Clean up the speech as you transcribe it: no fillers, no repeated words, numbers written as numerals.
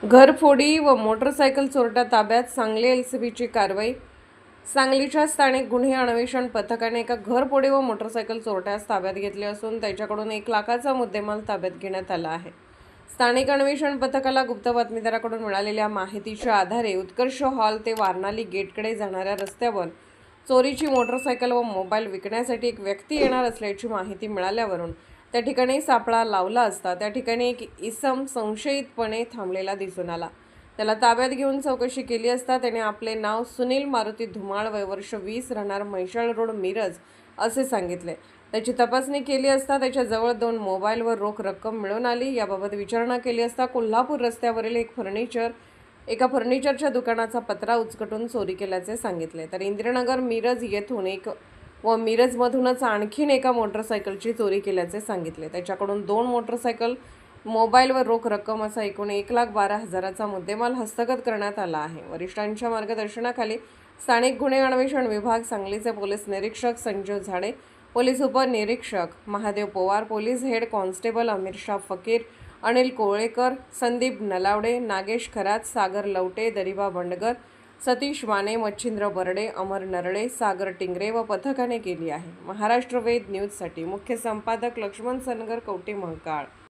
घरफोडी व मोटरसायकल चोरट्या ताब्यात, सांगली एलसीबीची कारवाई. सांगलीच्या स्थानिक गुन्हे अन्वेषण पथकाने एका घरफोडी व मोटरसायकल चोरट्यास ताब्यात घेतले असून त्याच्याकडून 1 लाखाचा मुद्देमाल ताब्यात घेण्यात आला आहे. स्थानिक अन्वेषण पथकाला गुप्त बातमीदाराकडून मिळालेल्या माहितीच्या आधारे उत्कर्ष हॉल ते वारणाली गेटकडे जाणाऱ्या रस्त्यावर चोरीची मोटरसायकल व मोबाईल विकण्यासाठी एक व्यक्ती येणार असल्याची माहिती मिळाल्यावरून त्या ठिकाणी सापळा लावला असता त्या ठिकाणी एक इसम संशयितपणे थांबलेला दिसून आला. त्याला ताब्यात घेऊन चौकशी केली असता त्याने आपले नाव सुनील मारुती धुमाळ, वय वर्ष 20, राहणार म्हैसाळ रोड, मिरज असे सांगितले. त्याची तपासणी केली असता त्याच्याजवळ 2 मोबाईल व रोख रक्कम मिळून आली. याबाबत विचारणा केली असता कोल्हापूर रस्त्यावरील एका फर्निचरच्या दुकानाचा पत्रा उचकटून चोरी केल्याचे सांगितले. तर इंदिरानगर, मिरज येथून व मिरजमधूनच आणखीन एका मोटरसायकलची चोरी केल्याचे सांगितले. त्याच्याकडून 2 मोटरसायकल, मोबाईल व रोख रक्कम असा एकूण 1,12,000चा मुद्देमाल हस्तगत करण्यात आला आहे. वरिष्ठांच्या मार्गदर्शनाखाली स्थानिक गुन्हे अन्वेषण विभाग, सांगलीचे पोलीस निरीक्षक संजीव झाडे, पोलीस उपनिरीक्षक Mahadev Pawar, police head constable Amirshah Fakir, Anil Kolekar, Sandeep Nalawade, Nagesh Kharat, सागर लवटे, दरिबा बंडगर, सतीश माने, मच्छिंद्र बर्डे, अमर नरळे, सागर टिंगरे व पथकाने केली आहे. महाराष्ट्र वेद न्यूजसाठी मुख्य संपादक लक्ष्मण सनगर, कवठे, महाकाळ.